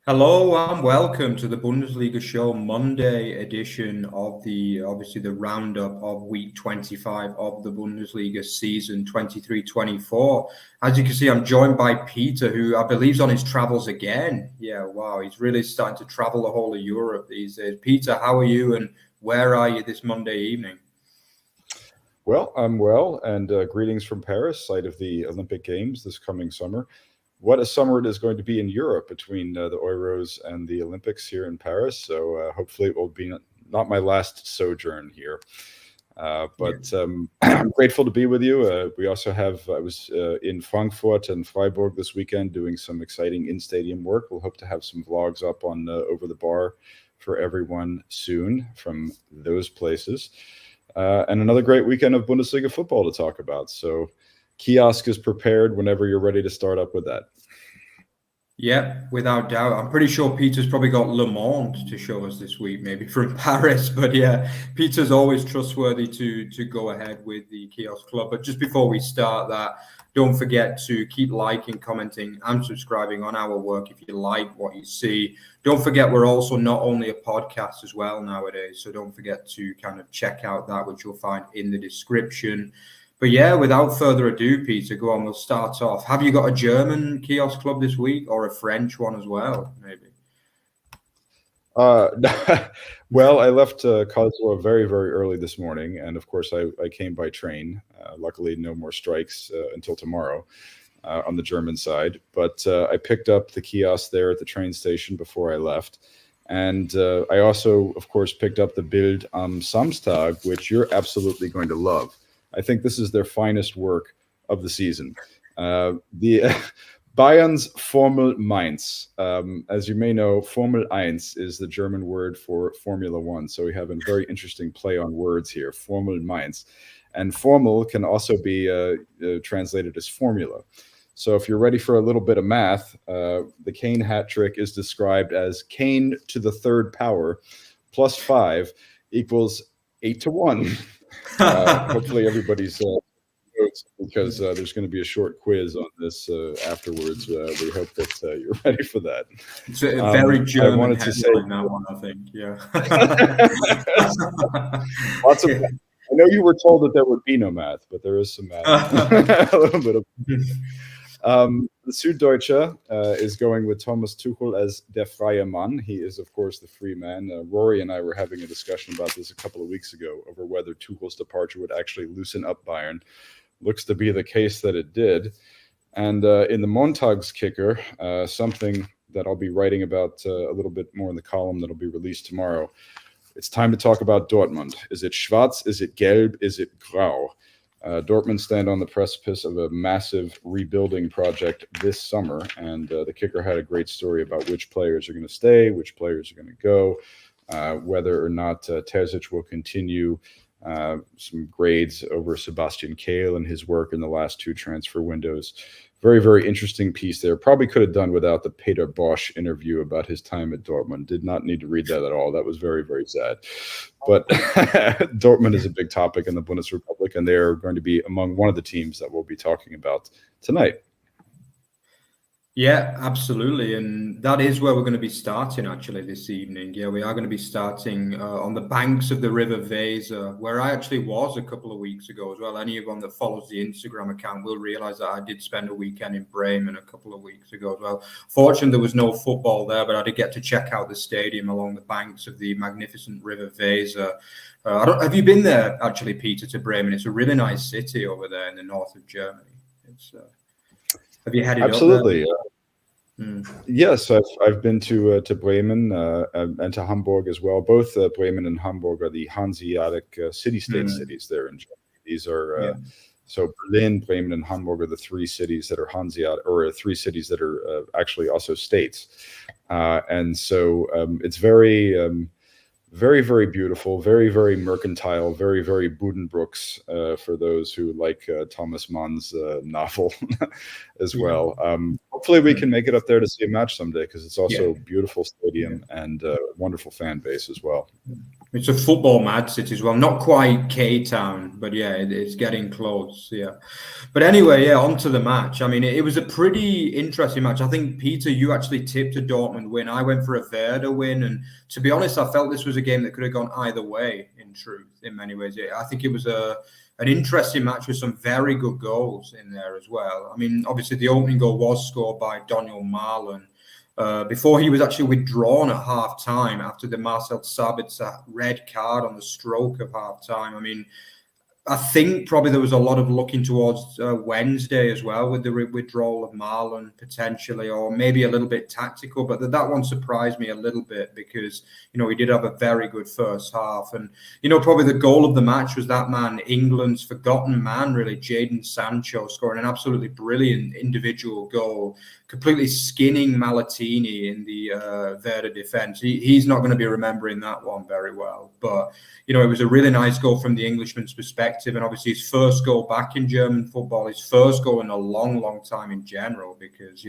Hello and welcome to the Bundesliga Show Monday edition of the roundup of week 25 of the Bundesliga season 23-24. As you can see, I'm joined by Petre, who I believe is on his travels again. Yeah, wow, he's really starting to travel the whole of Europe these days. Petre, how are you and where are you this Monday evening? Well, I'm well, and greetings from Paris, site of the Olympic Games this coming summer. What a summer it is going to be in Europe between the Euros and the Olympics here in Paris. So hopefully it will be not my last sojourn here. But I'm grateful to be with you. We also I was in Frankfurt and Freiburg this weekend doing some exciting in-stadium work. We'll hope to have some vlogs up on Over the Bar for everyone soon from those places. And another great weekend of Bundesliga football to talk about. So kiosk is prepared whenever you're ready to start up with that. Yeah, without doubt. I'm pretty sure Petre's probably got Le Monde to show us this week, maybe from Paris. But yeah, Petre's always trustworthy to go ahead with the Kiosk Club. But just before we start that, don't forget to keep liking, commenting, and subscribing on our work if you like what you see. Don't forget we're also not only a podcast as well nowadays. So don't forget to kind of check out that, which you'll find in the description. But yeah, without further ado, Petre, go on, we'll start off. Have you got a German kiosk club this week or a French one as well, maybe? Well, I left Karlsruhe very, very early this morning. And of course, I came by train. Luckily, no more strikes until tomorrow on the German side. But I picked up the kiosk there at the train station before I left. And I also, of course, picked up the Bild am Samstag, which you're absolutely going to love. I think this is their finest work of the season. The Bayern's Formel Mainz. As you may know, Formel 1 is the German word for Formula 1. So we have a very interesting play on words here, Formel Mainz. And formal can also be translated as formula. So if you're ready for a little bit of math, the Kane hat trick is described as Kane to the third power plus 5 equals 8 to 1. Hopefully everybody's notes, because there's going to be a short quiz on this afterwards. We hope that you're ready for that. It's a very German. I wanted to say that one, I think. Yeah. Lots of. I know you were told that there would be no math, but there is some math. A little bit of. The Süddeutsche is going with Thomas Tuchel as der freie Mann. He is, of course, the free man. Rory and I were having a discussion about this a couple of weeks ago over whether Tuchel's departure would actually loosen up Bayern. Looks to be the case that it did. And in the Montagskicker, something that I'll be writing about a little bit more in the column that'll be released tomorrow, it's time to talk about Dortmund. Is it schwarz? Is it gelb? Is it grau? Dortmund stand on the precipice of a massive rebuilding project this summer, and the kicker had a great story about which players are going to stay, which players are going to go, whether or not Terzic will continue some grades over Sebastian Kehl and his work in the last two transfer windows. Very, very interesting piece there. Probably could have done without the Peter Bosch interview about his time at Dortmund. Did not need to read that at all. That was very, very sad. But Dortmund is a big topic in the Bundesrepublik, and they're going to be among one of the teams that we'll be talking about tonight. Yeah, absolutely. And that is where we're going to be starting actually this evening. Yeah, we are going to be starting on the banks of the River Weser, where I actually was a couple of weeks ago as well. Anyone that follows the Instagram account will realize that I did spend a weekend in Bremen a couple of weeks ago as well. Fortunately, there was no football there, but I did get to check out the stadium along the banks of the magnificent River Weser. Have you been there actually, Petre, to Bremen? It's a really nice city over there in the north of Germany. It's have you headed Absolutely. up there? Yes, I've been to Bremen and to Hamburg as well. Both Bremen and Hamburg are the Hanseatic city-state cities there in Germany. These are so Berlin, Bremen, and Hamburg are the three cities that are Hanseatic, or three cities that are actually also states. And so it's very, very beautiful, very, very mercantile, very, very Buddenbrooks for those who like Thomas Mann's novel as well. hopefully we can make it up there to see a match someday, because it's also a beautiful stadium and a wonderful fan base as well. It's a football mad city as well. Not quite K-Town, but it's getting close. But anyway, on to the match. I mean, it was a pretty interesting match. I think, Peter, you actually tipped a Dortmund win. I went for a Werder win. And to be honest, I felt this was a game that could have gone either way, in truth, in many ways. I think it was an interesting match with some very good goals in there as well. I mean, obviously, the opening goal was scored by Daniel Marlon, before he was actually withdrawn at half-time after the Marcel Sabitzer red card on the stroke of half-time. I mean, I think probably there was a lot of looking towards Wednesday as well, with the withdrawal of Marlon potentially, or maybe a little bit tactical. But that one surprised me a little bit, because, he did have a very good first half. And, probably the goal of the match was that man, England's forgotten man, really, Jadon Sancho, scoring an absolutely brilliant individual goal, completely skinning Malatini in the Werder defence. He's not going to be remembering that one very well. But, it was a really nice goal from the Englishman's perspective. And obviously his first goal back in German football, his first goal in a long, long time in general, because,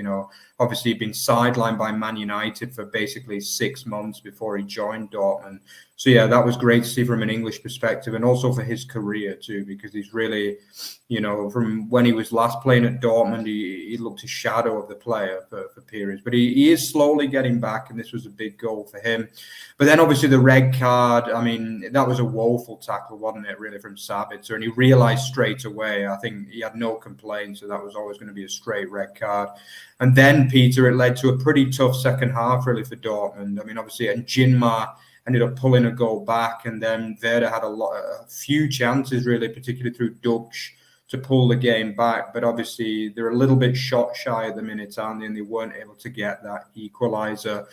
obviously he'd been sidelined by Man United for basically 6 months before he joined Dortmund. So, that was great to see from an English perspective, and also for his career too, because he's really, from when he was last playing at Dortmund, he looked a shadow of the player for periods. But he is slowly getting back, and this was a big goal for him. But then obviously the red card, I mean, that was a woeful tackle, wasn't it, really, from Sabitzer? And he realised straight away. I think he had no complaints, so that was always going to be a straight red card. And then, Peter, it led to a pretty tough second half, really, for Dortmund. I mean, obviously, and Jinmar ended up pulling a goal back, and then Werder had a few chances, really, particularly through Dux, to pull the game back. But obviously, they're a little bit shot shy at the minute, aren't they? And they weren't able to get that equaliser.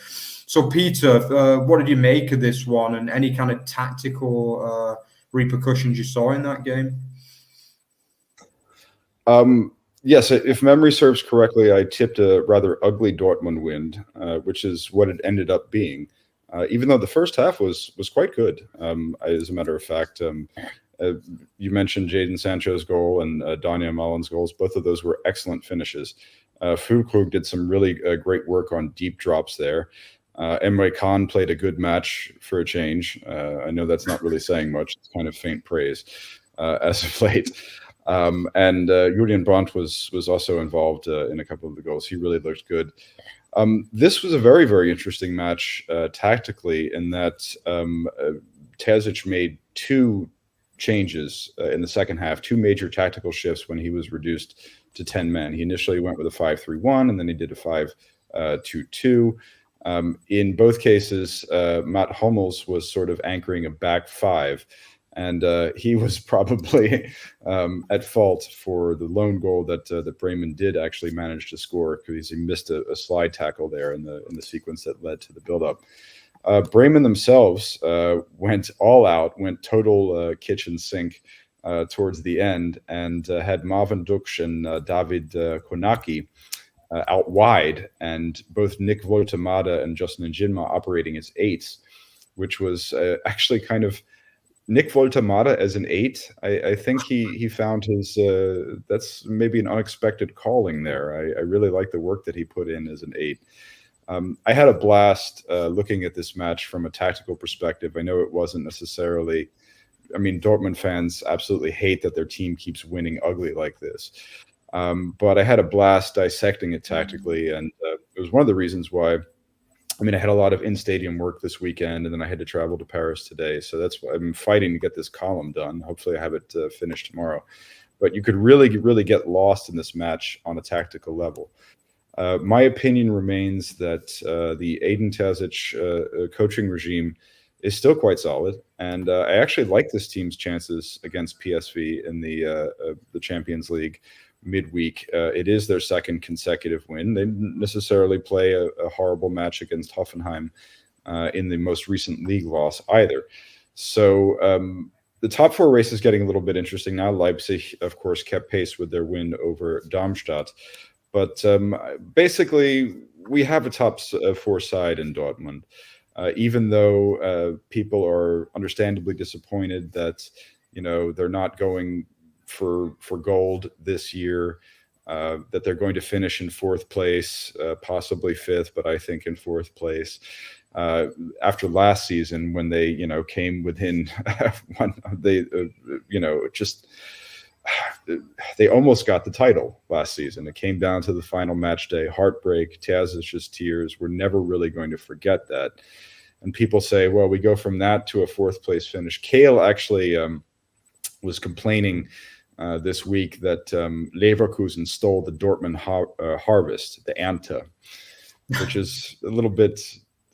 So, Peter, what did you make of this one, and any kind of tactical repercussions you saw in that game? Yes, if memory serves correctly, I tipped a rather ugly Dortmund win, which is what it ended up being. Even though the first half was quite good, as a matter of fact. You mentioned Jadon Sancho's goal and Daniel Marlon's goals. Both of those were excellent finishes. Füllkrug did some really great work on deep drops there. Emre Can played a good match for a change. I know that's not really saying much. It's kind of faint praise as of late. And Julian Brandt was also involved in a couple of the goals. He really looked good. This was a very, very interesting match tactically, in that Terzic made two changes in the second half, two major tactical shifts when he was reduced to 10 men. He initially went with a 5-3-1, and then he did a 5-2-2. In both cases, Matt Hummels was sort of anchoring a back five, and he was probably at fault for the lone goal that Bremen did actually manage to score, because he missed a slide tackle there in the sequence that led to the build-up. Bremen themselves went all out, went total kitchen sink towards the end, and had Marvin Duksch and David Konaki out wide, and both Nick Woltemade and Justin Jinma operating as eights, which was actually kind of Nick Woltemade as an eight. I think he found his that's maybe an unexpected calling there. I really like the work that he put in as an eight. I had a blast looking at this match from a tactical perspective. I know it wasn't necessarily, I mean, Dortmund fans absolutely hate that their team keeps winning ugly like this. But I had a blast dissecting it tactically, and it was one of the reasons why. I mean, I had a lot of in-stadium work this weekend, and then I had to travel to Paris today. So that's why I'm fighting to get this column done. Hopefully I have it finished tomorrow. But you could really get lost in this match on a tactical level. My opinion remains that the Edin Terzic coaching regime is still quite solid, and I actually like this team's chances against PSV in the Champions League midweek. It is their second consecutive win. They didn't necessarily play a horrible match against Hoffenheim in the most recent league loss either. So the top four race is getting a little bit interesting now. Leipzig, of course, kept pace with their win over Darmstadt. But basically, we have a top four side in Dortmund. Even though people are understandably disappointed that, they're not going for gold this year. that they're going to finish in fourth place, possibly fifth, but I think in fourth place. After last season, when they, came within they almost got the title last season. It came down to the final match day, heartbreak, Terzic's tears. We're never really going to forget that. And people say, well, we go from that to a fourth place finish. Kale actually was complaining this week that Leverkusen stole the Dortmund harvest, the Ernte, which is a little bit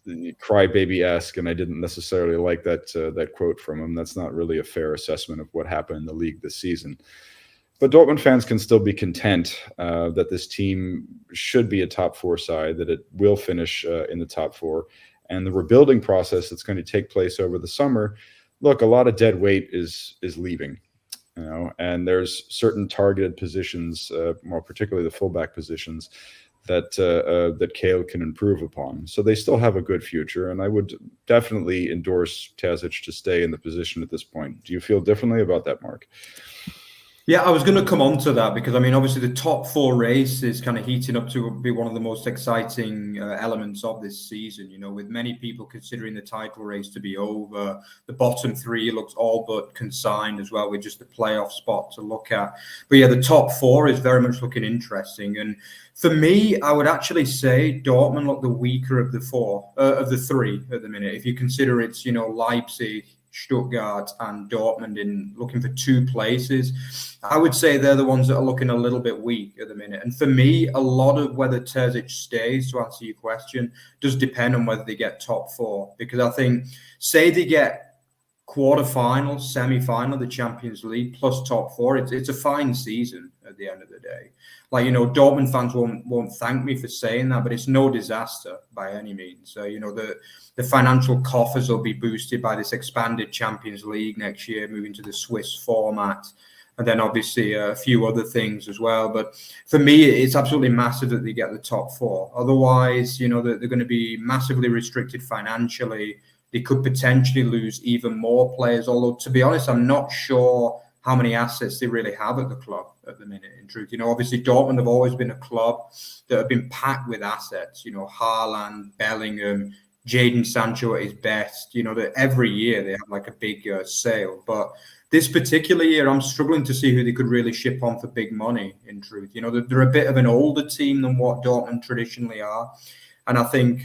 crybaby-esque, and I didn't necessarily like that quote from him. That's not really a fair assessment of what happened in the league this season. But Dortmund fans can still be content that this team should be a top four side, that it will finish in the top four, and the rebuilding process that's going to take place over the summer. Look, a lot of dead weight is leaving, and there's certain targeted positions, more particularly the fullback positions, that Kale can improve upon. So they still have a good future, and I would definitely endorse Terzic to stay in the position at this point. Do you feel differently about that, Mark? Yeah, I was going to come on to that because, obviously the top four race is kind of heating up to be one of the most exciting elements of this season, with many people considering the title race to be over. The bottom three looks all but consigned as well, with just the playoff spot to look at. But yeah, the top four is very much looking interesting. And for me, I would actually say Dortmund look the weaker of the three at the minute. If you consider it's, Leipzig, Stuttgart and Dortmund in looking for two places, I would say they're the ones that are looking a little bit weak at the minute. And for me, a lot of whether Terzic stays, to answer your question, does depend on whether they get top four. Because I think, say they get quarterfinal, semi-final, the Champions League plus top four, it's a fine season at the end of the day. Dortmund fans won't thank me for saying that, but it's no disaster by any means. So, the financial coffers will be boosted by this expanded Champions League next year, moving to the Swiss format, and then obviously a few other things as well. But for me, it's absolutely massive that they get the top four. Otherwise, they're going to be massively restricted financially. They could potentially lose even more players, although, to be honest, I'm not sure how many assets they really have at the club at the minute, in truth. Obviously Dortmund have always been a club that have been packed with assets, Haaland, Bellingham, Jadon Sancho at his best, that every year they have like a big sale. But this particular year, I'm struggling to see who they could really ship on for big money, in truth. They're a bit of an older team than what Dortmund traditionally are. And I think,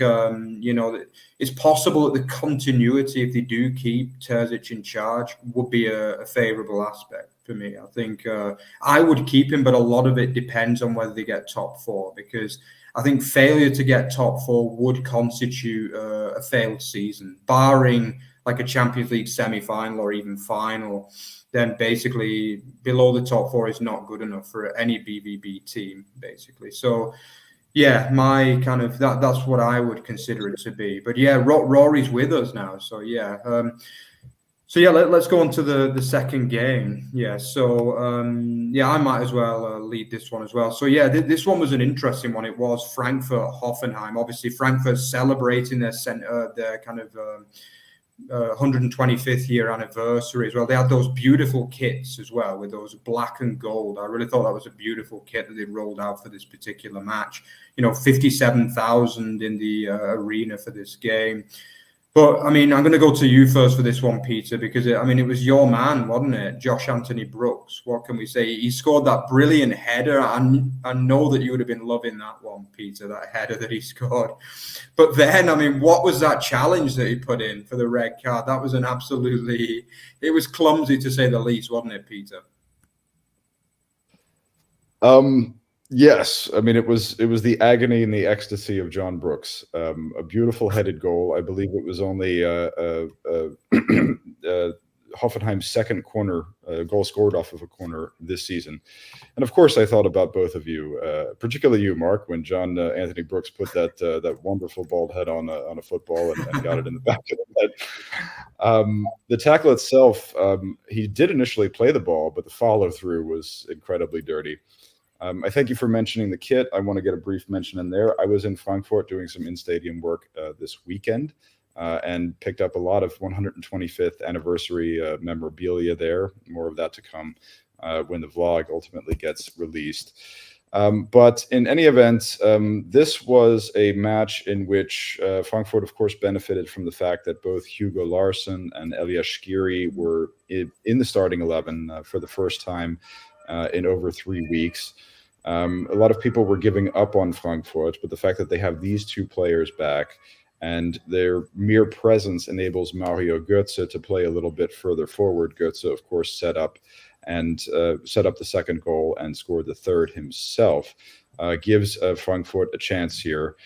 it's possible that the continuity, if they do keep Terzic in charge, would be a favourable aspect for me. I think I would keep him, but a lot of it depends on whether they get top four, because I think failure to get top four would constitute a failed season, barring like a Champions League semi-final or even final. Then basically below the top four is not good enough for any BVB team, basically. So, yeah, my kind of that's what I would consider it to be. But yeah, Rory's with us now. So yeah. Let's go on to the second game. Yeah. So I might as well lead this one as well. So yeah, this one was an interesting one. It was Frankfurt Hoffenheim. Obviously, Frankfurt celebrating their kind of 125th year anniversary as well. They had those beautiful kits as well with those black and gold. I really thought that was a beautiful kit that they rolled out for this particular match. 57,000 in the arena for this game. But I'm going to go to you first for this one, Peter, because it was your man, wasn't it? Josh Anthony Brooks. What can we say? He scored that brilliant header. I know that you would have been loving that one, Peter, that header that he scored. But then, what was that challenge that he put in for the red card? That was it was clumsy to say the least, wasn't it, Peter? Yes, it was the agony and the ecstasy of John Brooks. A beautiful headed goal. I believe it was only Hoffenheim's second corner goal scored off of a corner this season. And of course, I thought about both of you, particularly you, Mark, when John Anthony Brooks put that wonderful bald head on a football and got it in the back of the head. The tackle itself, he did initially play the ball, but the follow through was incredibly dirty. I thank you for mentioning the kit. I want to get a brief mention in there. I was in Frankfurt doing some in-stadium work this weekend and picked up a lot of 125th anniversary memorabilia there. More of that to come when the vlog ultimately gets released. But in any event, this was a match in which Frankfurt, of course, benefited from the fact that both Hugo Larsson and Elias Skiri were in the starting 11 for the first time in over 3 weeks. A lot of people were giving up on Frankfurt, but the fact that they have these two players back and their mere presence enables Mario Götze to play a little bit further forward. Götze, of course, set up the second goal and scored the third himself, gives Frankfurt a chance here.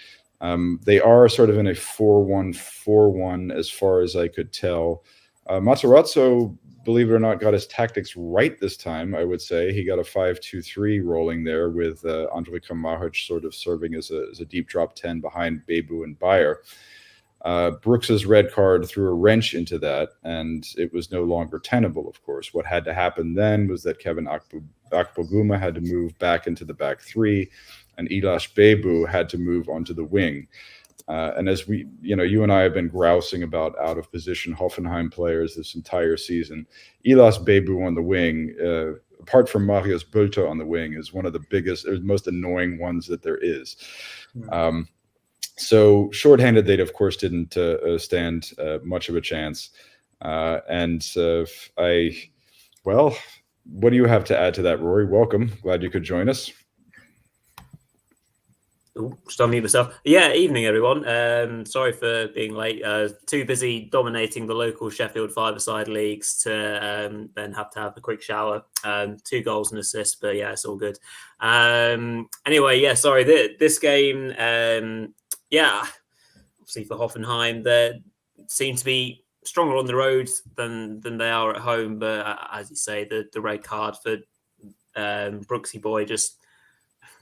They are sort of in a 4-1-4-1 as far as I could tell. Matarazzo, believe it or not, got his tactics right this time, I would say. He got a 5-2-3 rolling there with Andrej Kramaric sort of serving as a deep drop 10 behind Bebu and Bayer. Brooks's red card threw a wrench into that, and it was no longer tenable, of course. What had to happen then was that Kevin Akpoguma had to move back into the back three, and Ilash Bebu had to move onto the wing. And as you and I have been grousing about out-of-position Hoffenheim players this entire season, Ilash Bebu on the wing, apart from Marius Bülter on the wing, is one of the biggest, or most annoying ones that there is. Mm-hmm. So shorthanded, they of course didn't stand much of a chance. What do you have to add to that, Rory? Welcome. Glad you could join us. Ooh, just unmute myself. Yeah, evening everyone. Sorry for being late. Too busy dominating the local Sheffield five-a-side leagues to then have to have a quick shower. 2 goals and assists, but yeah, it's all good. Anyway, yeah, sorry. This game, obviously for Hoffenheim, they seem to be stronger on the road than they are at home. But as you say, the red card for Brooksy Boy just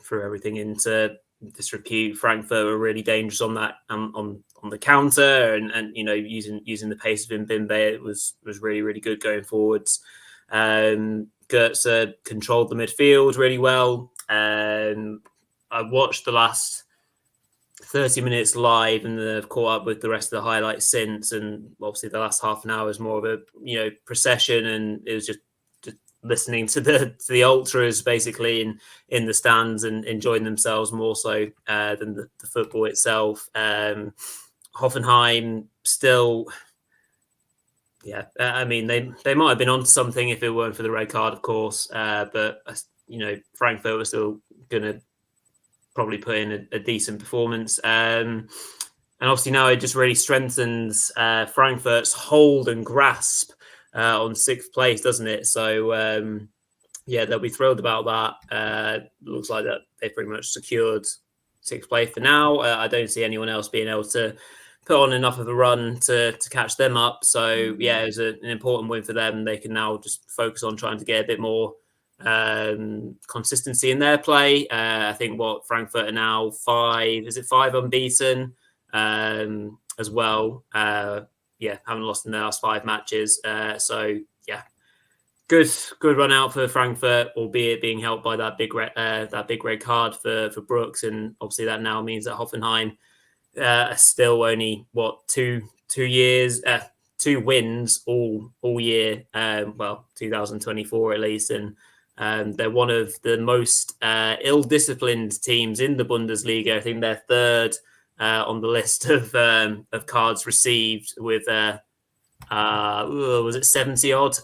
threw everything into disrepute. Frankfurt were really dangerous on that on the counter, and using the pace of Mbimbe, it was really, really good going forwards. Götze controlled the midfield really well. I watched the last 30 minutes live, and then I've caught up with the rest of the highlights since. And obviously, the last half an hour was more of a procession, and it was just listening to the ultras basically in the stands and enjoying themselves more so than the football itself. Hoffenheim still, I mean, they might have been onto something if it weren't for the red card, of course. But Frankfurt was still going to probably put in a decent performance. And obviously now it just really strengthens Frankfurt's hold and grasp on 6th place, doesn't it? So, they'll be thrilled about that. Looks like that they've pretty much secured 6th place for now. I don't see anyone else being able to put on enough of a run to catch them up. So, yeah, it was an important win for them. They can now just focus on trying to get a bit more consistency in their play. I think Frankfurt are now 5 unbeaten as well. Haven't lost in their last 5 matches. Good run out for Frankfurt, albeit being helped by that big red card for Brooks, and obviously that now means that Hoffenheim are still only 2 years, 2 wins all year. 2024 at least, and they're one of the most ill-disciplined teams in the Bundesliga. I think they're 3rd. On the list of cards received with was it 70 odd,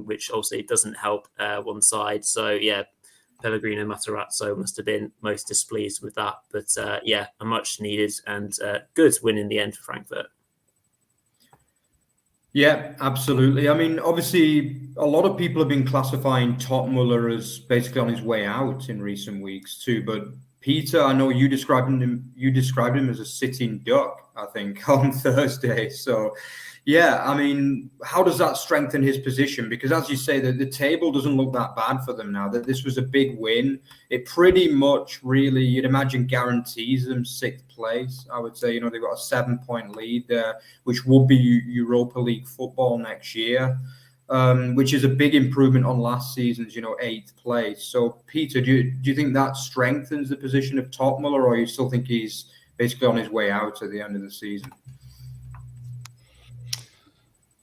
which obviously doesn't help one side. So Pellegrino Matarazzo must have been most displeased with that. But a much needed and good win in the end for Frankfurt. Yeah, absolutely. I mean, obviously, a lot of people have been classifying Topmuller as basically on his way out in recent weeks too, but Peter, I know you described him as a sitting duck, I think, on Thursday. So, I mean, how does that strengthen his position? Because as you say, the table doesn't look that bad for them now. That this was a big win. It pretty much really, you'd imagine, guarantees them 6th place. I would say, they've got a 7-point lead there, which would be Europa League football next year. Which is a big improvement on last season's, 8th place. So, Peter, do you think that strengthens the position of Topmuller, or you still think he's basically on his way out at the end of the season?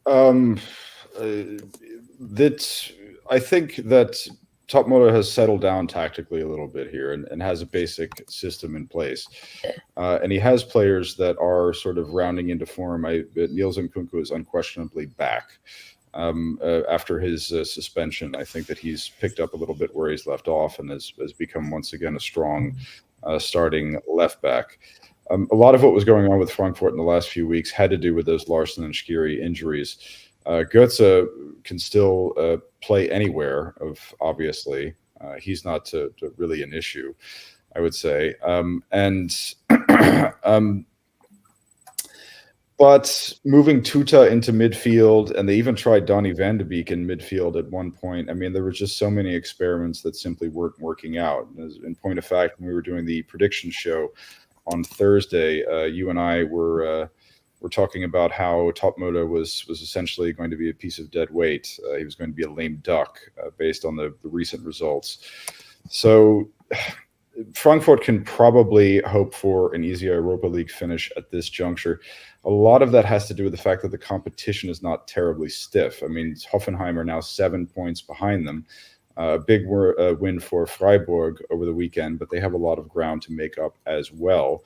I think that Topmoda has settled down tactically a little bit here and has a basic system in place. And he has players that are sort of rounding into form. Niels Nkunku is unquestionably back after his suspension. I think that he's picked up a little bit where he's left off and has become once again a strong starting left back. A lot of what was going on with Frankfurt in the last few weeks had to do with those Larsen and Shqiri injuries. Götze can still play anywhere, obviously. He's not really an issue, I would say. But moving Tuta into midfield, and they even tried Donny van de Beek in midfield at one point. I mean, there were just so many experiments that simply weren't working out. In point of fact, when we were doing the prediction show on Thursday, you and I were talking about how Topmoda was essentially going to be a piece of dead weight. He was going to be a lame duck based on the recent results. So Frankfurt can probably hope for an easier Europa League finish at this juncture. A lot of that has to do with the fact that the competition is not terribly stiff. I mean, Hoffenheim are now 7 points behind them. A big win for Freiburg over the weekend, but they have a lot of ground to make up as well.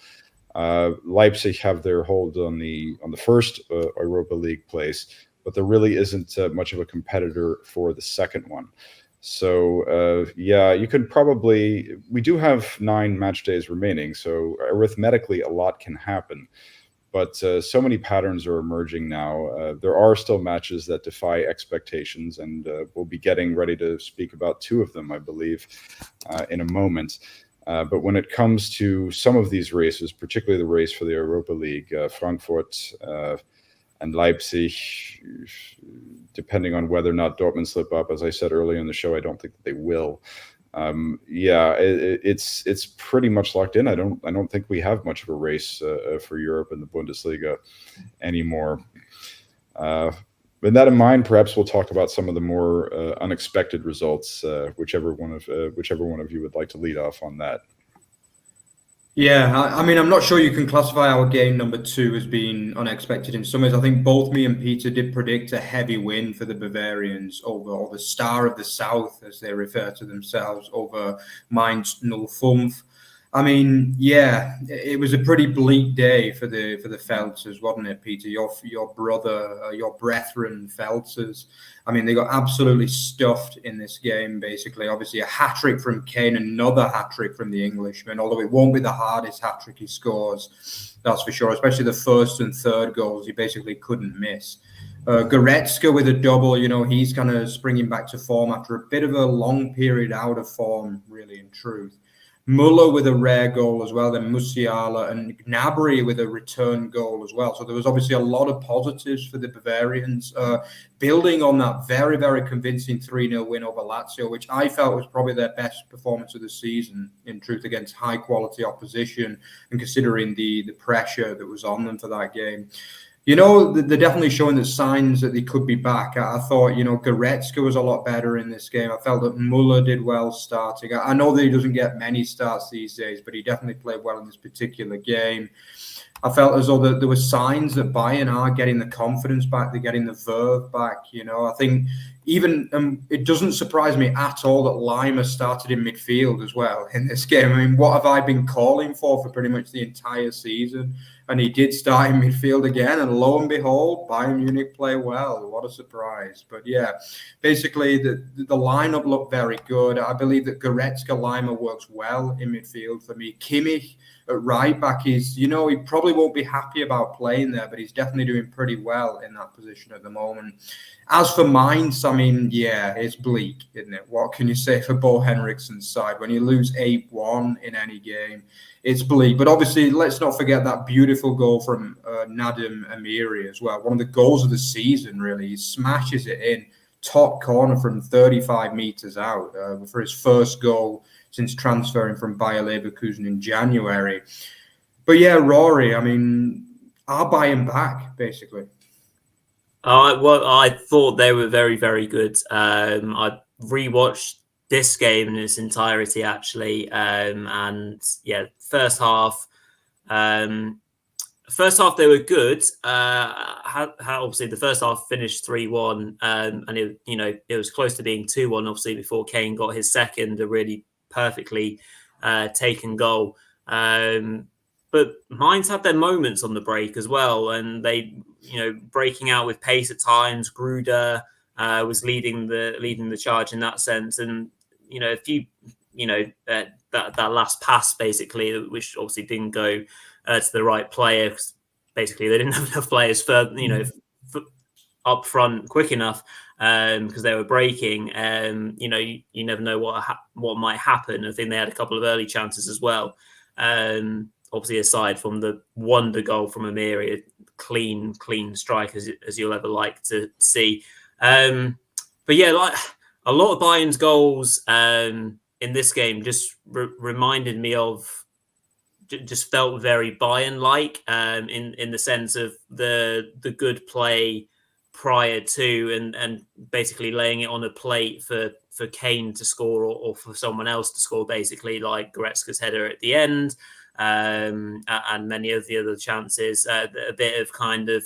Leipzig have their hold on the first Europa League place, but there really isn't much of a competitor for the second one. So, you can probably... We do have 9 match days remaining, so arithmetically a lot can happen. But so many patterns are emerging now. There are still matches that defy expectations, and we'll be getting ready to speak about 2 of them, I believe, in a moment. But when it comes to some of these races, particularly the race for the Europa League, Frankfurt and Leipzig, depending on whether or not Dortmund slip up, as I said earlier in the show, I don't think that they will. It's pretty much locked in. I don't think we have much of a race for Europe in the Bundesliga anymore. With that in mind, perhaps we'll talk about some of the more unexpected results. Whichever one of you would like to lead off on that. Yeah, I mean, I'm not sure you can classify our game number 2 as being unexpected in some ways. I think both me and Peter did predict a heavy win for the Bavarians or the Star of the South, as they refer to themselves, over Mainz 05. I mean, yeah, it was a pretty bleak day for the Feltzers, wasn't it, Peter? Your brother, your brethren Feltzers. I mean, they got absolutely stuffed in this game, basically. Obviously, a hat-trick from Kane, another hat-trick from the Englishman, although it won't be the hardest hat-trick he scores, that's for sure, especially the first and third goals he basically couldn't miss. Goretzka with a double, he's kind of springing back to form after a bit of a long period out of form, really, in truth. Muller with a rare goal as well, then Musiala, and Gnabry with a return goal as well. So there was obviously a lot of positives for the Bavarians, building on that very, very convincing 3-0 win over Lazio, which I felt was probably their best performance of the season, in truth, against high-quality opposition, and considering the pressure that was on them for that game. They're definitely showing the signs that they could be back. I thought, Goretzka was a lot better in this game. I felt that Muller did well starting. I know that he doesn't get many starts these days, but he definitely played well in this particular game. I felt as though there were signs that Bayern are getting the confidence back, they're getting the verve back. I think even it doesn't surprise me at all that Lima started in midfield as well in this game. I mean, what have I been calling for pretty much the entire season? And he did start in midfield again, and lo and behold, Bayern Munich play well. What a surprise. But yeah, basically the lineup looked very good. I believe that Goretzka Lima works well in midfield for me. Kimmich at right back is, he probably won't be happy about playing there, but he's definitely doing pretty well in that position at the moment. As for Mainz, I mean, yeah, it's bleak, isn't it? What can you say for Bo Henriksen's side? When you lose 8-1 in any game, it's bleak. But obviously, let's not forget that beautiful goal from Nadim Amiri as well. One of the goals of the season, really. He smashes it in, top corner from 35 meters out for his first goal since transferring from Bayer Leverkusen in January. But yeah, Rory, I mean, are Bayern back, basically? I thought they were very, very good. I rewatched this game in its entirety, actually. And yeah, first half, first half they were good. Obviously the first half finished 3-1, and it was close to being 2-1. Obviously before Kane got his second, a really perfectly taken goal. But Mainz had their moments on the break as well, and they, breaking out with pace at times. Gruder was leading the charge in that sense, and a few, that last pass basically, which obviously didn't go to the right player, because basically they didn't have enough players for up front quick enough, because they were breaking. You never know what might happen. I think they had a couple of early chances as well. Obviously, aside from the wonder goal from Amiri, clean strike as you'll ever like to see. But yeah, like a lot of Bayern's goals in this game just reminded me of, just felt very Bayern-like, in the sense of the good play prior to, and basically laying it on a plate for Kane to score, or for someone else to score, basically, like Goretzka's header at the end, and many of the other chances. A bit of kind of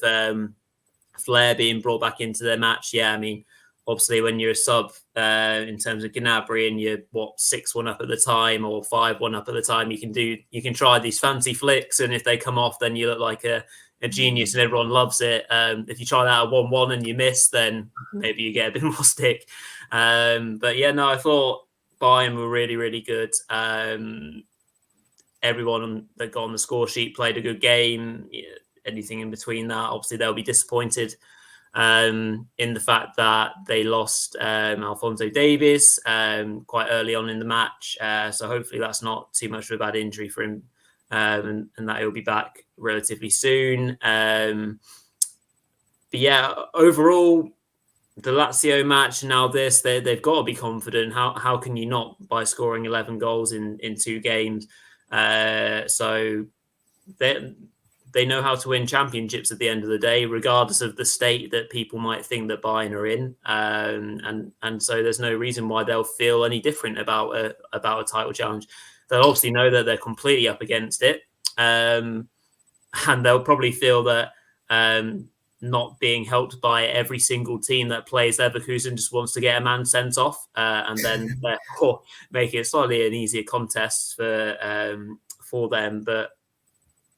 flair being brought back into their match. Yeah, I mean, obviously when you're a sub in terms of Gnabry and you're 6-1 up at the time, or 5-1 up at the time, you can try these fancy flicks, and if they come off, then you look like a genius and everyone loves it. If you try that at 1-1 and you miss, then maybe you get a bit more stick. But yeah, no, I thought Bayern were really, really good. Everyone that got on the score sheet played a good game. Anything in between that, obviously they'll be disappointed in the fact that they lost Alphonso Davies quite early on in the match. So hopefully that's not too much of a bad injury for him, and that he'll be back relatively soon. But yeah, overall, the Lazio match, now they've got to be confident. How can you not, by scoring 11 goals in 2 games? So they know how to win championships at the end of the day, regardless of the state that people might think that Bayern are in. And so there's no reason why they'll feel any different about a title challenge. They'll obviously know that they're completely up against it. And they'll probably feel that not being helped by every single team that plays Leverkusen just wants to get a man sent off, and then therefore make it slightly an easier contest for them. But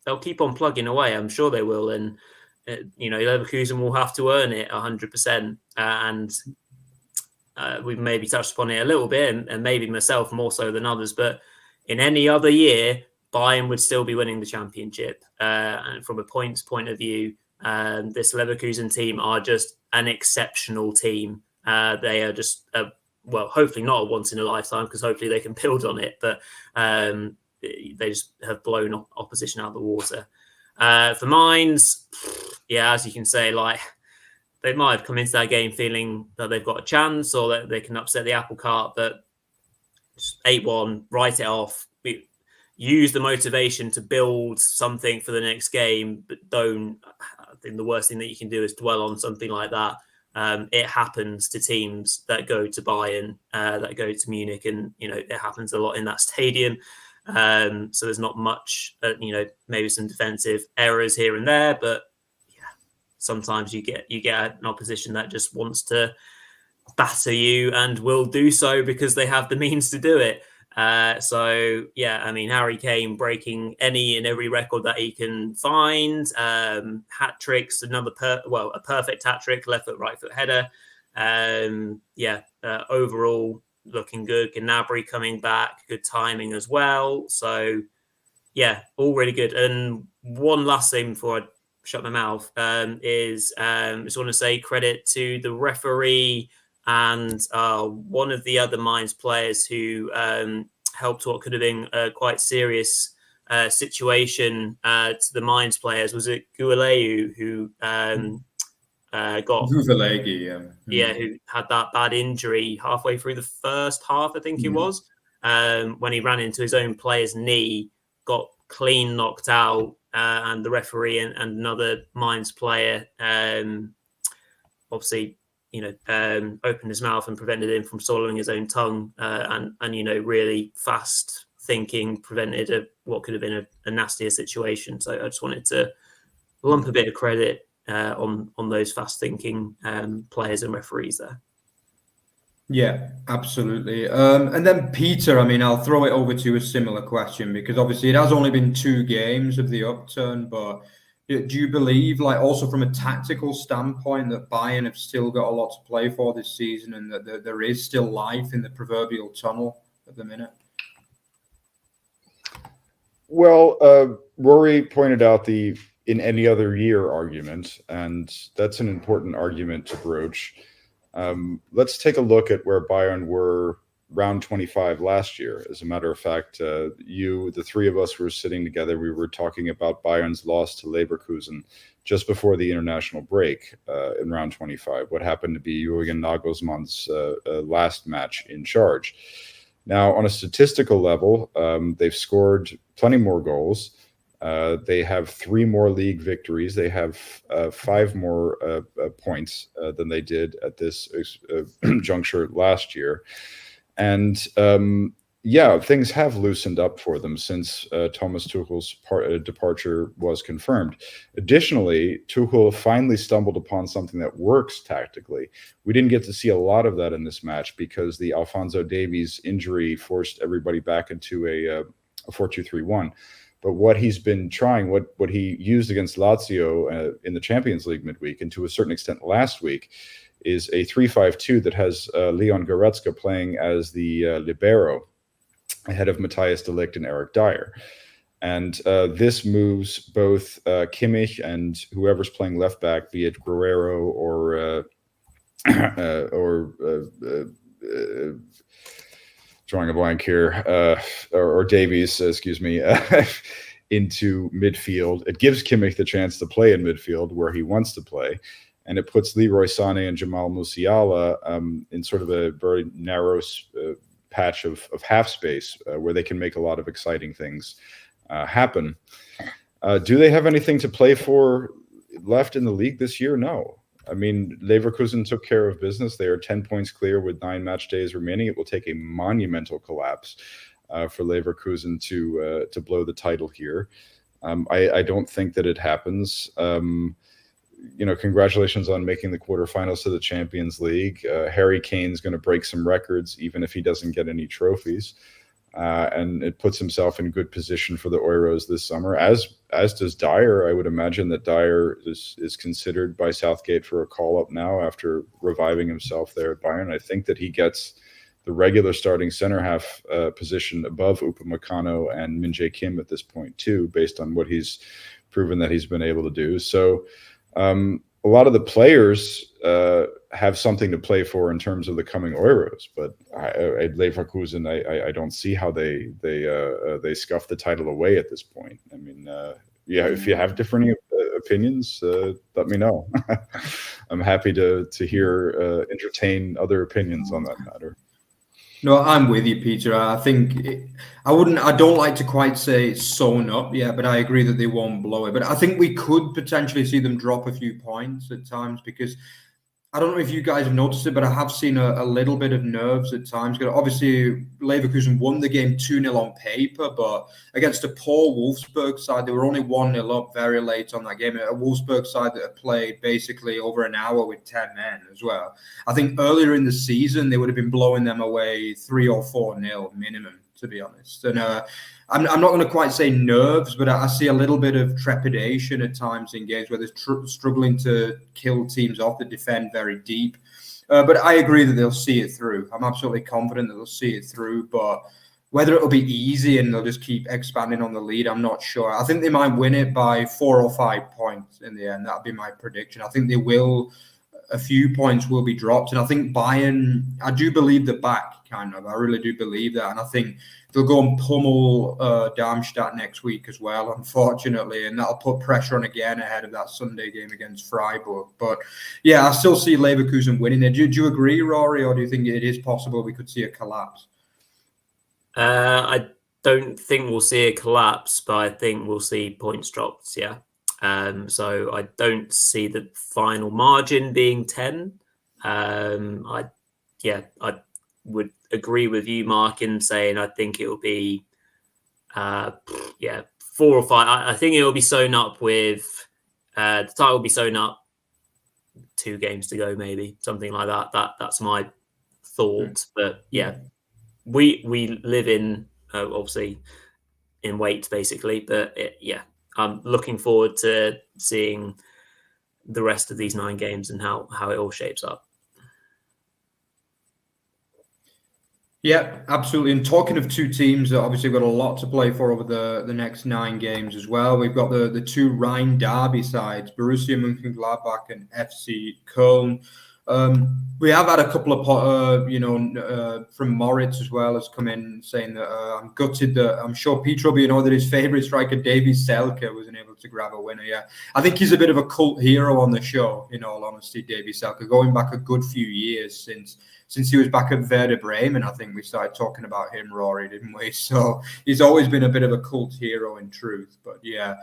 they'll keep on plugging away. I'm sure they will. And, Leverkusen will have to earn it 100%. And we've maybe touched upon it a little bit, and maybe myself more so than others. But in any other year, Bayern would still be winning the championship. And from a points point of view, this Leverkusen team are just an exceptional team. They are just, hopefully not a once in a lifetime, because hopefully they can build on it. But they just have blown opposition out of the water. For Mainz, yeah, as you can say, like, they might have come into that game feeling that they've got a chance, or that they can upset the apple cart, but 8-1, write it off. Use the motivation to build something for the next game, but I think the worst thing that you can do is dwell on something like that. It happens to teams that go to Bayern, that go to Munich, and it happens a lot in that stadium. So there's not much, maybe some defensive errors here and there, but yeah, sometimes you get an opposition that just wants to batter you, and will do so because they have the means to do it. So yeah, I mean, Harry Kane breaking any and every record that he can find. Hat tricks, a perfect hat trick, left foot, right foot header. Overall looking good. Gnabry coming back, good timing as well. So yeah, all really good. And one last thing before I shut my mouth is just want to say credit to the referee and one of the other Mainz players who helped what could have been a quite serious situation to the Mainz players. Was it Guileu who got Guileu, who had that bad injury halfway through the first half, I think it was, when he ran into his own player's knee, got clean knocked out, and the referee and another Mainz player obviously opened his mouth and prevented him from swallowing his own tongue, and really fast thinking prevented what could have been a nastier situation. So I just wanted to lump a bit of credit on those fast-thinking players and referees there. Yeah, absolutely. And then Peter, I mean, I'll throw it over to you a similar question, because obviously it has only been 2 games of the upturn, but do you believe, like, also from a tactical standpoint, that Bayern have still got a lot to play for this season, and that there is still life in the proverbial tunnel at the minute? Well, Rory pointed out the "in any other year" argument, and that's an important argument to broach. Let's take a look at where Bayern were round 25 last year. As a matter of fact, the 3 of us were sitting together. We were talking about Bayern's loss to Leverkusen just before the international break in round 25. What happened to be Jürgen Nagelsmann's last match in charge. Now, on a statistical level, they've scored plenty more goals. They have 3 more league victories. They have 5 more points than they did at this juncture last year. And things have loosened up for them since Thomas Tuchel's departure was confirmed. Additionally, Tuchel finally stumbled upon something that works tactically. We didn't get to see a lot of that in this match because the Alphonso Davies injury forced everybody back into a 4-2-3-1. But what he's been trying, what he used against Lazio in the Champions League midweek, and to a certain extent last week, is a 3-5-2 that has Leon Goretzka playing as the libero ahead of Matthias de Ligt and Eric Dyer. And this moves both Kimmich and whoever's playing left back, be it Guerrero or drawing a blank here, or Davies, excuse me, into midfield. It gives Kimmich the chance to play in midfield where he wants to play. And it puts Leroy Sané and Jamal Musiala in sort of a very narrow patch of half space where they can make a lot of exciting things happen. Do they have anything to play for left in the league this year? No. I mean, Leverkusen took care of business. They are 10 points clear with 9 match days remaining. It will take a monumental collapse for Leverkusen to blow the title here. I don't think that it happens. Congratulations on making the quarterfinals to the Champions League. Harry Kane's going to break some records, even if he doesn't get any trophies. And it puts himself in good position for the Euros this summer, as does Dyer. I would imagine that Dyer is considered by Southgate for a call-up now after reviving himself there at Bayern. I think that he gets the regular starting center-half position above Upamecano and Min-Jae Kim at this point, too, based on what he's proven that he's been able to do. So a lot of the players have something to play for in terms of the coming Euros, but at Leverkusen, I don't see how they scuff the title away at this point. I mean, if you have different opinions, let me know. I'm happy to entertain other opinions on that matter. No, I'm with you, Peter. I think I don't like to quite say it's sewn up yet, but I agree that they won't blow it. But I think we could potentially see them drop a few points at times, because I don't know if you guys have noticed it, but I have seen a little bit of nerves at times. Obviously, Leverkusen won the game 2-0 on paper, but against a poor Wolfsburg side, they were only 1-0 up very late on that game. A Wolfsburg side that had played basically over an hour with 10 men as well. I think earlier in the season, they would have been blowing them away 3 or 4-0 minimum, to be honest. And I'm not going to quite say nerves, but I see a little bit of trepidation at times in games where they're struggling to kill teams off that defend very deep. But I agree that they'll see it through. I'm absolutely confident that they'll see it through. But whether it'll be easy and they'll just keep expanding on the lead, I'm not sure. I think they might win it by 4 or 5 points in the end. That'll be my prediction. I think they will. A few points will be dropped. And I think Bayern, I do believe the back, kind of. I really do believe that. And I think they'll go and pummel Darmstadt next week as well, unfortunately. And that'll put pressure on again ahead of that Sunday game against Freiburg. But yeah, I still see Leverkusen winning it. Do you agree, Rory, or do you think it is possible we could see a collapse? I don't think we'll see a collapse, but I think we'll see points dropped, yeah. So I don't see the final margin being 10. I would agree with you, Mark, in saying I think it will be 4 or 5. I think it will be sewn up with The title will be sewn up 2 games to go, maybe something like that. That's my thought. But yeah, we live in obviously in wait basically. But I'm looking forward to seeing the rest of these 9 games and how it all shapes up. Yeah, absolutely. And talking of 2 teams that obviously got a lot to play for over the next 9 games as well, we've got the 2 Rhine derby sides, Borussia Mönchengladbach and FC Köln. We have had a couple of, from Moritz as well, has come in saying that I'm gutted that I'm sure Petre will be that his favourite striker, Davy Selke, wasn't able to grab a winner. Yeah, I think he's a bit of a cult hero on the show, in all honesty, Davy Selke, going back a good few years since he was back at Werder Bremen. I think we started talking about him, Rory, didn't we? So he's always been a bit of a cult hero in truth. But yeah,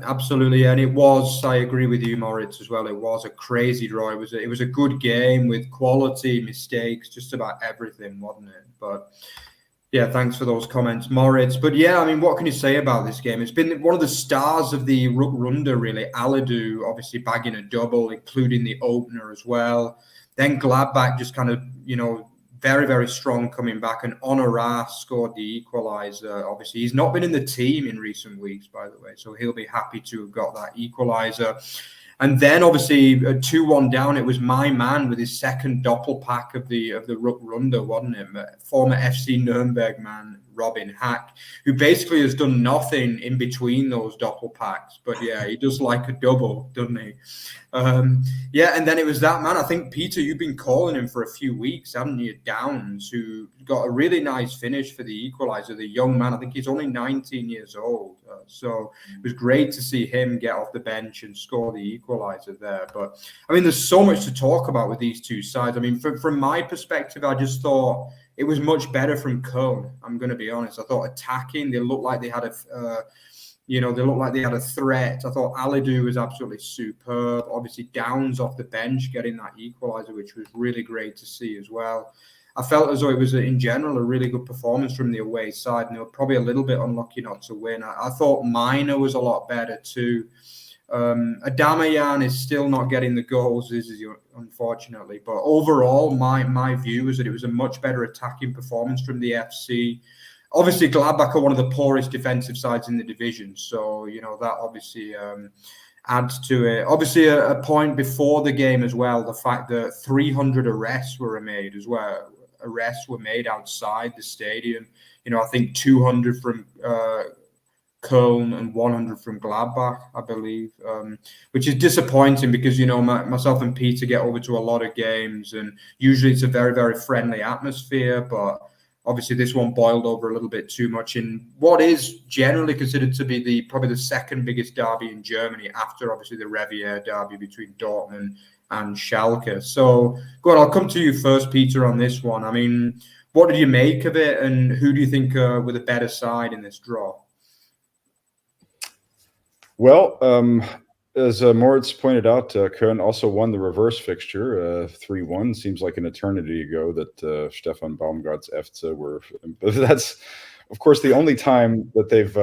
absolutely. And I agree with you, Moritz, as well. It was a crazy draw. It was a good game with quality, mistakes, just about everything, wasn't it? But yeah, thanks for those comments, Moritz. But yeah, I mean, what can you say about this game? It's been one of the stars of the Rückrunde, really. Alidou obviously bagging a double, including the opener as well. Then Gladbach just kind of, very, very strong coming back. And Honorat scored the equaliser. Obviously, he's not been in the team in recent weeks, by the way. So he'll be happy to have got that equaliser. And then, obviously, 2-1 down, it was my man with his second doppelpack of the Rückrunde, wasn't it? Former FC Nürnberg man, Robin Hack, who basically has done nothing in between those doppelpacks. But yeah, he does like a double, doesn't he? And then it was that man. I think, Petre, you've been calling him for a few weeks, haven't you? Downs, who got a really nice finish for the equaliser, the young man. I think he's only 19 years old. So it was great to see him get off the bench and score the equaliser there. But, I mean, there's so much to talk about with these 2 sides. I mean, from my perspective, I just thought it was much better from Köln. I'm going to be honest. I thought attacking, they looked like they had a threat. I thought Alidou was absolutely superb. Obviously, Downs off the bench getting that equaliser, which was really great to see as well. I felt as though it was, in general, a really good performance from the away side, and they were probably a little bit unlucky not to win. I thought Minor was a lot better too. Adamayan is still not getting the goals, unfortunately. But overall, my view is that it was a much better attacking performance from the FC. Obviously, Gladbach are one of the poorest defensive sides in the division. So, that obviously adds to it. Obviously, a point before the game as well, the fact that 300 arrests were made as well. Arrests were made outside the stadium. I think 200 from Köln and 100 from Gladbach, I believe, which is disappointing because, myself and Petre get over to a lot of games and usually it's a very, very friendly atmosphere. But obviously this one boiled over a little bit too much in what is generally considered to be probably the second biggest derby in Germany after obviously the Revier derby between Dortmund and Schalke. So, go on, I'll come to you first, Petre, on this one. I mean, what did you make of it and who do you think were the better side in this draw? Well, as Moritz pointed out, Köln also won the reverse fixture, 3-1. Seems like an eternity ago that Stefan Baumgart's FC were. But that's, of course, the only time that they've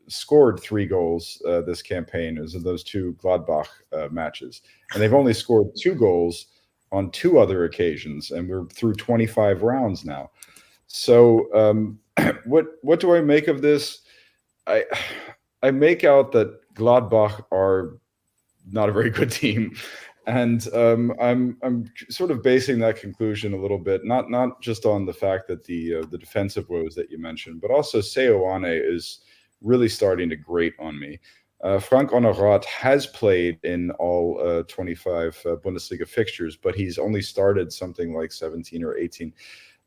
scored 3 goals this campaign is in those 2 Gladbach matches. And they've only scored 2 goals on 2 other occasions, and we're through 25 rounds now. So what do I make of this? I make out that Gladbach are not a very good team. And I'm sort of basing that conclusion a little bit, not just on the fact that the defensive woes that you mentioned, but also Seoane is really starting to grate on me. Frank Honorat has played in all 25 Bundesliga fixtures, but he's only started something like 17 or 18.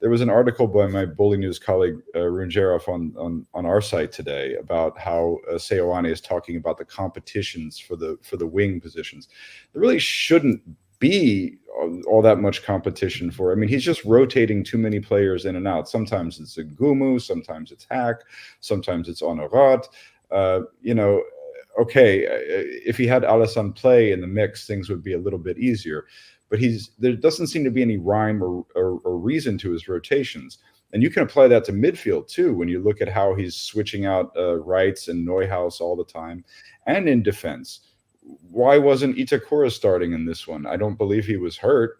There was an article by my Bully News colleague Rune Jarov on our site today about how Seoane is talking about the competitions for the wing positions. There really shouldn't be all that much competition for. I mean, he's just rotating too many players in and out. Sometimes it's a Gumu, sometimes it's Hack, sometimes it's Honorat. Okay, if he had Alisson play in the mix, things would be a little bit easier. But there doesn't seem to be any rhyme or reason to his rotations. And you can apply that to midfield, too, when you look at how he's switching out Reitz and Neuhaus all the time. And in defense, why wasn't Itakura starting in this one? I don't believe he was hurt.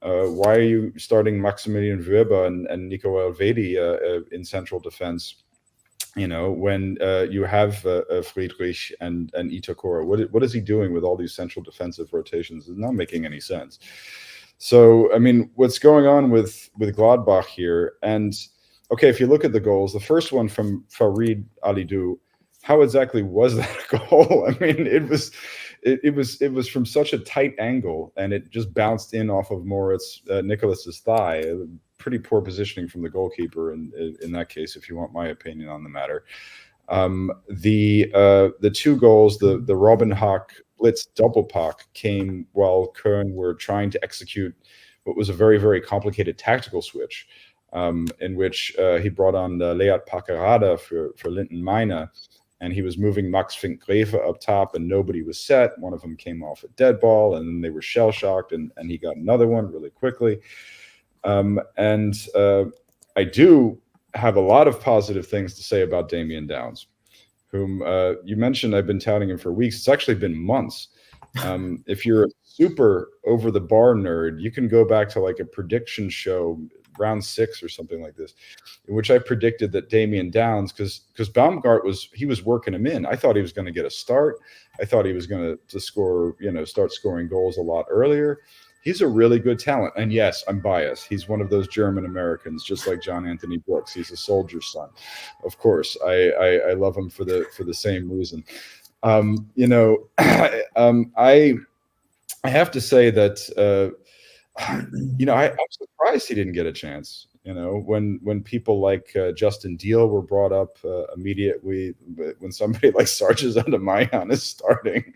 Why are you starting Maximilian Wöber and Nico Elvedi in central defense? When you have Friedrich and Itakura, what is he doing with all these central defensive rotations? It's not making any sense. So, I mean, what's going on with Gladbach here? And okay, if you look at the goals, the first one from Farid Alidou, how exactly was that a goal? I mean, it was from such a tight angle, and it just bounced in off of Moritz Nicholas's thigh. Pretty poor positioning from the goalkeeper in that case, if you want my opinion on the matter. The two goals, the Robin Hack Blitz Doppelpack, came while Köln were trying to execute what was a very, very complicated tactical switch, in which he brought on Leat Pacarada for Linton Meiner, and he was moving Max Fink-Grefe up top, and nobody was set. One of them came off a dead ball, and then they were shell-shocked, and he got another one really quickly. I do have a lot of positive things to say about Damian Downs, whom you mentioned. I've been touting him for weeks. It's actually been months. If you're a super over-the-bar nerd, you can go back to like a prediction show, round 6 or something like this, in which I predicted that Damian Downs, because Baumgart was working him in. I thought he was going to get a start. I thought he was going to score, start scoring goals a lot earlier. He's a really good talent. And yes, I'm biased. He's one of those German Americans, just like John Anthony Brooks. He's a soldier's son. Of course, I love him for the same reason. I have to say that I'm surprised he didn't get a chance. When people like Justin Deal were brought up immediately, when somebody like Sarges Adamayan is starting,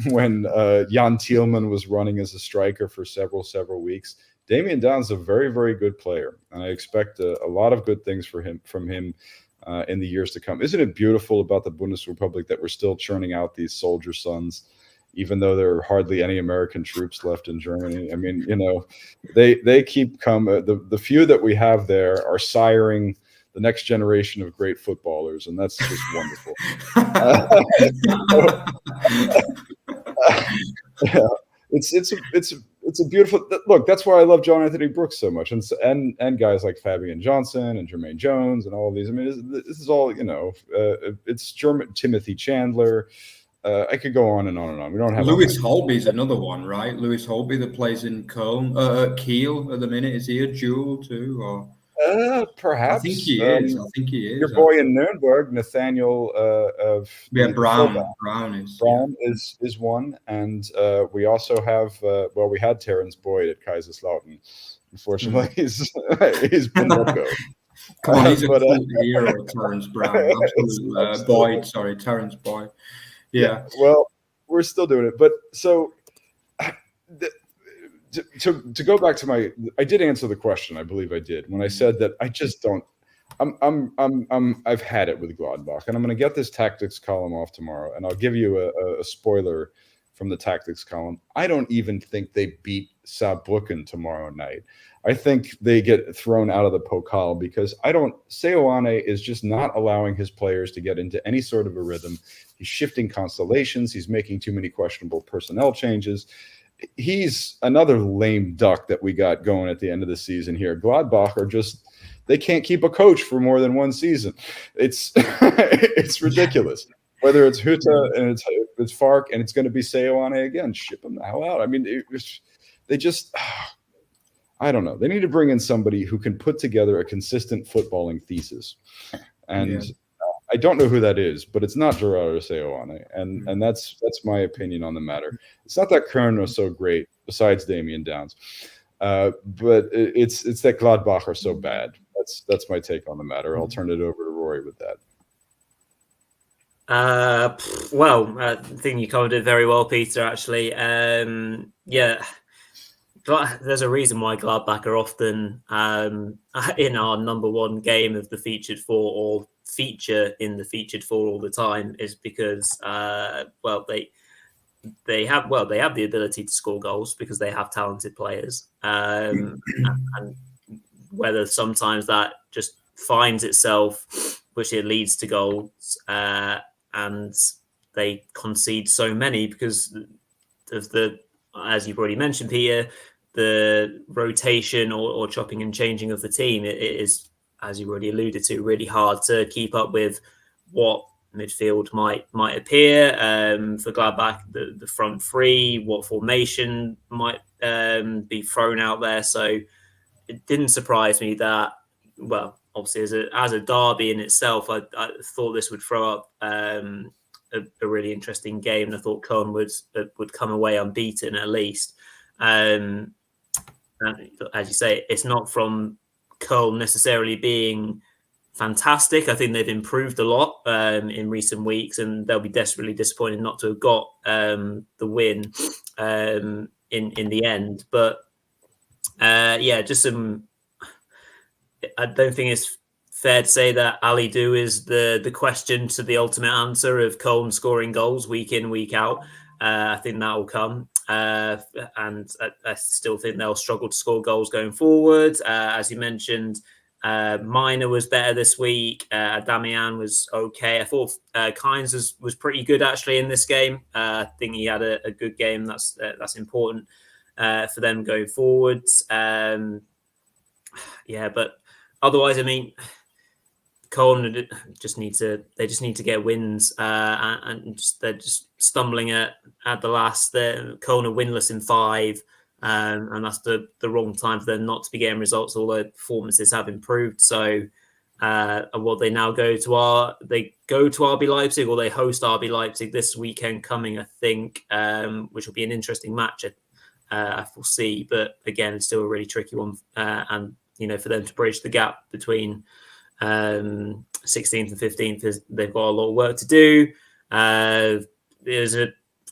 when Jan Thielmann was running as a striker for several weeks, Damian Downs is a very, very good player, and I expect a lot of good things from him in the years to come. Isn't it beautiful about the Bundesrepublik that we're still churning out these soldier sons, even though there are hardly any American troops left in Germany? I mean, they keep coming. The few that we have there are siring the next generation of great footballers, and that's just wonderful. It's a beautiful look. That's why I love John Anthony Brooks so much, and guys like Fabian Johnson and Jermaine Jones and all of these. I mean, this is all it's German. Timothy Chandler. I could go on and on and on. We don't have Lewis Holby's another one, right? Lewis Holby that plays in Köln, Kiel at the minute. Is he a duel too, or perhaps? I think he is. I think he is. Your boy in Nuremberg, Nathaniel Brown is one, and we also have we had Terrence Boyd at Kaiserslautern. Unfortunately, he's been let go. Come on, he's a cool hero, Terrence Brown. Terrence Boyd. Yeah. Well, we're still doing it, but so to go back to I did answer the question. I believe I did when I said that I just don't. I've had it with Gladbach, and I'm going to get this tactics column off tomorrow, and I'll give you a spoiler from the tactics column. I don't even think they beat Saarbrücken tomorrow night. I think they get thrown out of the Pokal because Seoane is just not allowing his players to get into any sort of a rhythm. He's shifting constellations. He's making too many questionable personnel changes. He's another lame duck that we got going at the end of the season here. Gladbach are just, they can't keep a coach for more than one season. It's it's ridiculous. Whether it's Hütter and it's Fark and it's going to be Seoane again, ship him the hell out. I mean, they just, I don't know. They need to bring in somebody who can put together a consistent footballing thesis. And I don't know who that is, but it's not Gerardo Seoane. And that's my opinion on the matter. It's not that Köln was so great, besides Damian Downs. But it's that Gladbach are so bad. That's my take on the matter. I'll turn it over to Rory with that. I think you covered it very well, Peter, actually. There's a reason why Gladbach are often in our number one game of the featured four, or feature in the featured four all the time, is because they have the ability to score goals because they have talented players, and whether sometimes that just finds itself, which it leads to goals, and they concede so many because of the, as you've already mentioned, Peter, the rotation or chopping and changing of the team. It is, as you already alluded to, really hard to keep up with what midfield might appear for Gladbach, the front three, what formation might be thrown out there. So it didn't surprise me that, well, obviously as a derby in itself, I thought this would throw up a really interesting game, and I thought Köln would come away unbeaten at least. And as you say, it's not from Köln necessarily being fantastic. I think they've improved a lot in recent weeks, and they'll be desperately disappointed not to have got the win in the end. But just some. I don't think it's fair to say that Ali Do is the question to the ultimate answer of Köln scoring goals week in, week out. I think that will come. And I still think they'll struggle to score goals going forward. As you mentioned, Minor was better this week. Damian was okay. I thought Kynes was pretty good actually in this game. I think he had a good game. That's important for them going forward. But otherwise, I mean, Köln just need to get wins, and they're just stumbling at the last. Köln are winless in 5, and that's the wrong time for them not to be getting results. Although performances have improved, so they now go to RB Leipzig, or they host RB Leipzig this weekend coming, I think, which will be an interesting match. I foresee, but again, it's still a really tricky one, and for them to bridge the gap between 16th and 15th, they've got a lot of work to do. There's a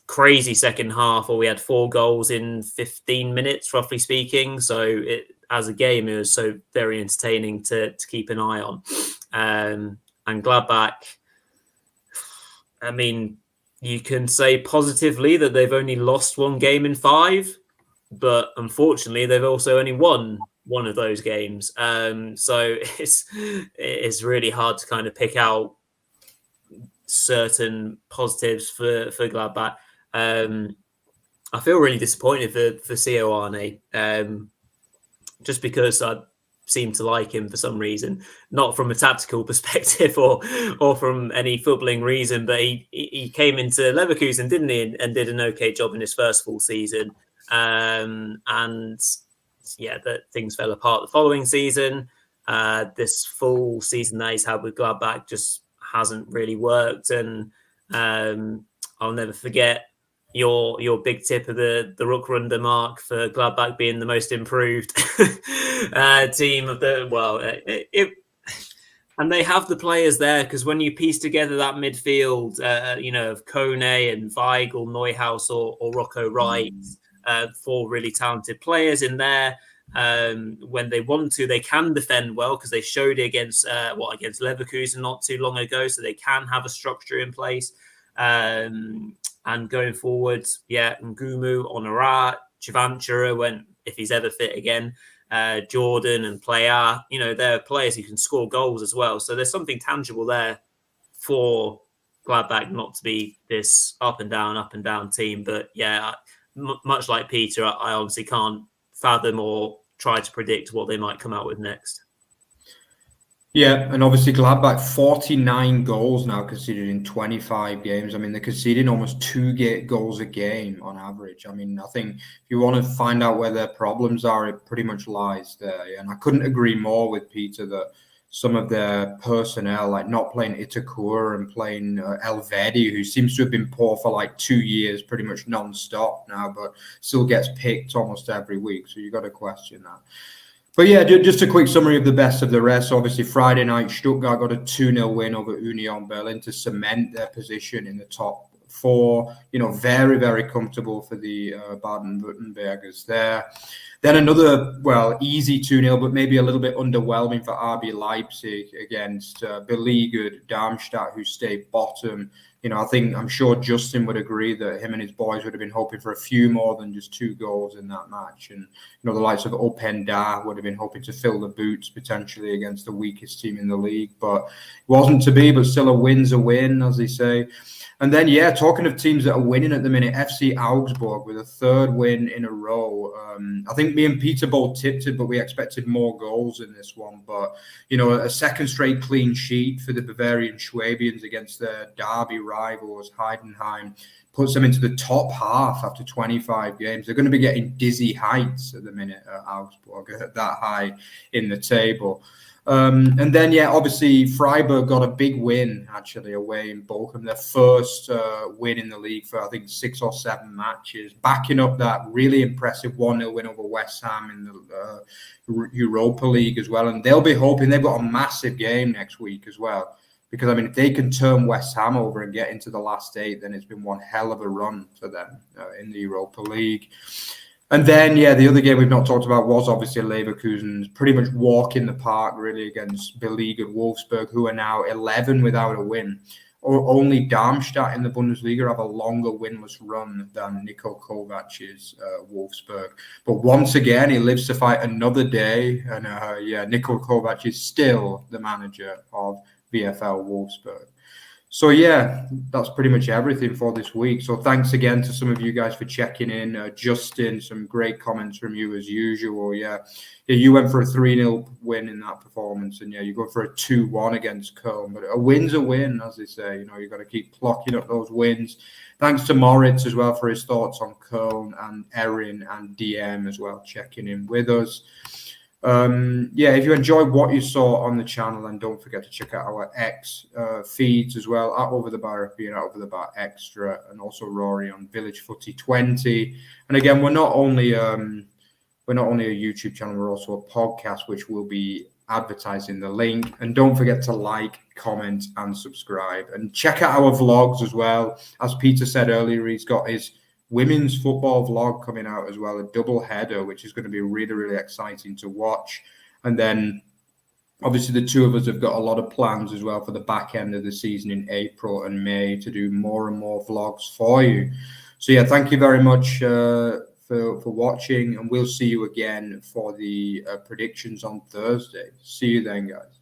crazy second half where we had 4 goals in 15 minutes, roughly speaking. So as a game, it was so very entertaining to keep an eye on. And Gladbach, I mean, you can say positively that they've only lost 1 game in 5, but unfortunately, they've also only won one of those games. So it's really hard to kind of pick out certain positives for Gladbach. I feel really disappointed for Ioane, just because I seem to like him for some reason, not from a tactical perspective or from any footballing reason, but he came into Leverkusen, didn't he, and did an okay job in his first full season. That things fell apart the following season. This full season that he's had with Gladbach just hasn't really worked, and I'll never forget your big tip of the Rückrunde mark for Gladbach being the most improved team of the and they have the players there, because when you piece together that midfield, of Kone and Weigl, Neuhaus or Rocco Wright, 4 really talented players in there. When they want to, they can defend well, because they showed it against Leverkusen not too long ago. So they can have a structure in place. And going forward, Ngumu, Honorat, Chivanchura, if he's ever fit again, Jordan and Playa, they're players who can score goals as well. So there's something tangible there for Gladbach not to be this up and down team. But much like Peter, I honestly can't fathom or try to predict what they might come out with next. Yeah, and obviously Gladbach, 49 goals now conceded in 25 games. I mean, they're conceding almost 2 goals a game on average. I mean, I think if you want to find out where their problems are, it pretty much lies there. Yeah? And I couldn't agree more with Peter that some of their personnel, like not playing Itakura and playing Elvedi, who seems to have been poor for like 2 years, pretty much non-stop now, but still gets picked almost every week. So you got to question that. But yeah, just a quick summary of the best of the rest. Obviously, Friday night, Stuttgart got a 2-0 win over Union Berlin to cement their position in the top 4. Very, very comfortable for the Baden-Württembergers there. Then another, easy 2-0, but maybe a little bit underwhelming for RB Leipzig against beleaguered Darmstadt, who stayed bottom I'm sure Justin would agree that him and his boys would have been hoping for a few more than just 2 goals in that match. And, the likes of Openda would have been hoping to fill the boots potentially against the weakest team in the league. But it wasn't to be, but still a win's a win, as they say. And then, talking of teams that are winning at the minute, FC Augsburg with a 3rd win in a row. I think me and Peter both tipped it, but we expected more goals in this one. But, a 2nd straight clean sheet for the Bavarian Schwabians against their derby rivals, Heidenheim, puts them into the top half after 25 games. They're going to be getting dizzy heights at the minute at Augsburg, that high in the table. And then, obviously Freiburg got a big win actually away in Bochum, their first win in the league for I think 6 or 7 matches, backing up that really impressive 1-0 win over West Ham in the Europa League as well. And they'll be hoping they've got a massive game next week as well, because if they can turn West Ham over and get into the last 8, then it's been one hell of a run for them in the Europa League. And then, the other game we've not talked about was obviously Leverkusen's pretty much walk in the park, really, against beleaguered Wolfsburg, who are now 11 without a win. Or only Darmstadt in the Bundesliga have a longer winless run than Niko Kovac's Wolfsburg. But once again, he lives to fight another day. And, Niko Kovac is still the manager of VfL Wolfsburg. So, that's pretty much everything for this week. So thanks again to some of you guys for checking in. Justin, some great comments from you as usual. You went for a 3-0 win in that performance. And, you go for a 2-1 against Köln. But a win's a win, as they say. You've got to keep clocking up those wins. Thanks to Moritz as well for his thoughts on Köln, and Erin and DM as well checking in with us. If you enjoyed what you saw on the channel, then don't forget to check out our X feeds as well, at Over the Bar FB and at Over the Bar Extra, and also Rory on Village Footy 20. And again, we're not only a YouTube channel, we're also a podcast, which will be advertising the link. And don't forget to like, comment, and subscribe, and check out our vlogs as well. As Peter said earlier, he's got his women's football vlog coming out as well, a double header, which is going to be really, really exciting to watch. And then obviously the two of us have got a lot of plans as well for the back end of the season in April and May to do more and more vlogs for you. So thank you very much for watching, and we'll see you again for the predictions on Thursday. See you then, guys.